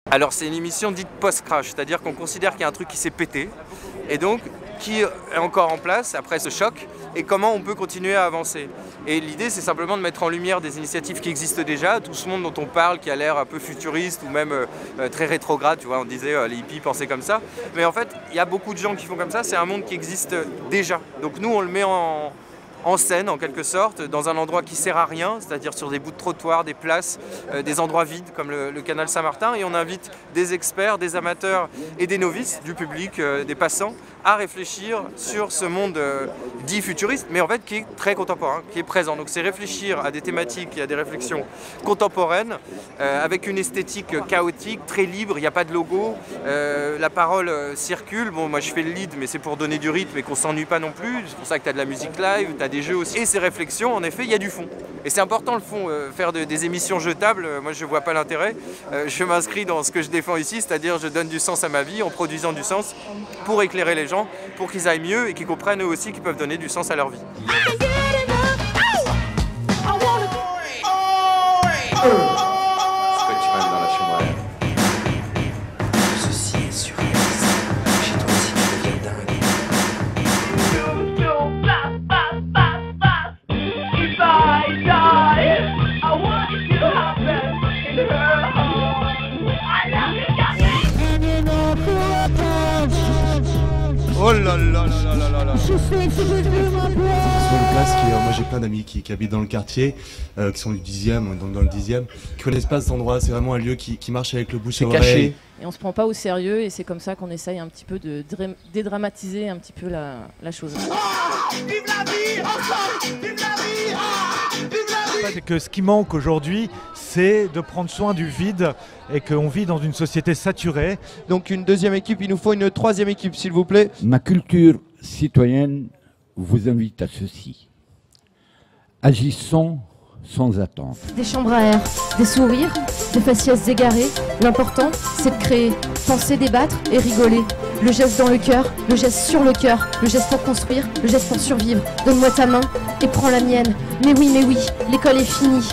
Alors c'est une émission dite post-crash, c'est-à-dire qu'on considère qu'il y a un truc qui s'est pété, et donc qui est encore en place après ce choc, et comment on peut continuer à avancer. Et l'idée c'est simplement de mettre en lumière des initiatives qui existent déjà, tout ce monde dont on parle qui a l'air un peu futuriste ou même très rétrograde, tu vois, on disait les hippies pensaient comme ça, mais en fait il y a beaucoup de gens qui font comme ça, c'est un monde qui existe déjà. Donc nous on le met en scène en quelque sorte, dans un endroit qui sert à rien, c'est-à-dire sur des bouts de trottoir, des places, des endroits vides comme le canal Saint-Martin, et on invite des experts, des amateurs et des novices, du public, des passants, à réfléchir sur ce monde dit futuriste, mais en fait qui est très contemporain, qui est présent. Donc c'est réfléchir à des thématiques et à des réflexions contemporaines, avec une esthétique chaotique, très libre, il n'y a pas de logo, la parole circule, bon moi je fais le lead, mais c'est pour donner du rythme et qu'on ne s'ennuie pas non plus, c'est pour ça que tu as de la musique live, tu as des jeux aussi. Et ces réflexions, en effet, il y a du fond. Et c'est important le fond, faire des émissions jetables, moi je vois pas l'intérêt. Je m'inscris dans ce que je défends ici, c'est-à-dire je donne du sens à ma vie en produisant du sens pour éclairer les gens, pour qu'ils aillent mieux et qu'ils comprennent eux aussi qu'ils peuvent donner du sens à leur vie. Oh là là là là là là. Sur une place moi j'ai plein d'amis qui habitent dans le quartier, qui sont du 10e, donc dans le 10e, qui connaissent pas cet endroit, c'est vraiment un lieu qui marche avec le bouche à oreille. Et on se prend pas au sérieux et c'est comme ça qu'on essaye un petit peu de dédramatiser un petit peu la chose. Vive la vie ensemble, vive la vie, vive la vie. C'est que ce qui manque aujourd'hui, c'est de prendre soin du vide et qu'on vit dans une société saturée. Donc une deuxième équipe, il nous faut une troisième équipe s'il vous plaît. Ma culture citoyenne vous invite à ceci. Agissons sans attendre. Des chambres à air, des sourires, des faciès égarés. L'important, c'est de créer, penser, débattre et rigoler. Le geste dans le cœur, le geste sur le cœur, le geste pour construire, le geste pour survivre. Donne-moi ta main et prends la mienne. Mais oui, l'école est finie.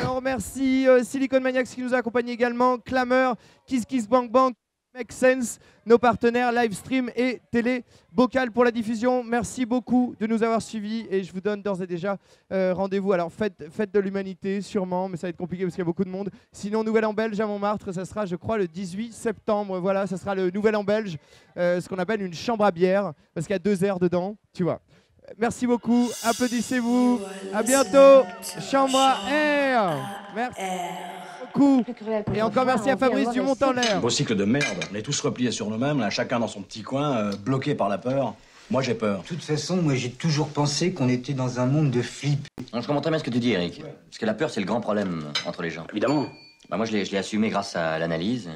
Alors merci Silicon Maniacs qui nous a accompagnés également, Clameur, Kiss Kiss Bang Bang, Make Sense, nos partenaires Livestream et Télé Bocal pour la diffusion. Merci beaucoup de nous avoir suivis et je vous donne d'ores et déjà rendez-vous. Alors fête de l'humanité sûrement, mais ça va être compliqué parce qu'il y a beaucoup de monde. Sinon Nouvel An belge à Montmartre, ça sera je crois le 18 septembre. Voilà, ça sera le Nouvel An belge, ce qu'on appelle une chambre à bière parce qu'il y a 2 airs dedans, tu vois. Merci beaucoup, applaudissez-vous, à bientôt, chambre à air. Merci beaucoup. Et encore merci à Fabrice du Mont-en-l'air. Beau cycle de merde, on est tous repliés sur nous-mêmes, là, chacun dans son petit coin, bloqués par la peur. Moi j'ai peur. De toute façon, moi j'ai toujours pensé qu'on était dans un monde de flip. Non, je comprends très bien ce que tu dis, Eric. Parce que la peur, c'est le grand problème entre les gens. Évidemment. Bah, moi, je l'ai assumé grâce à l'analyse.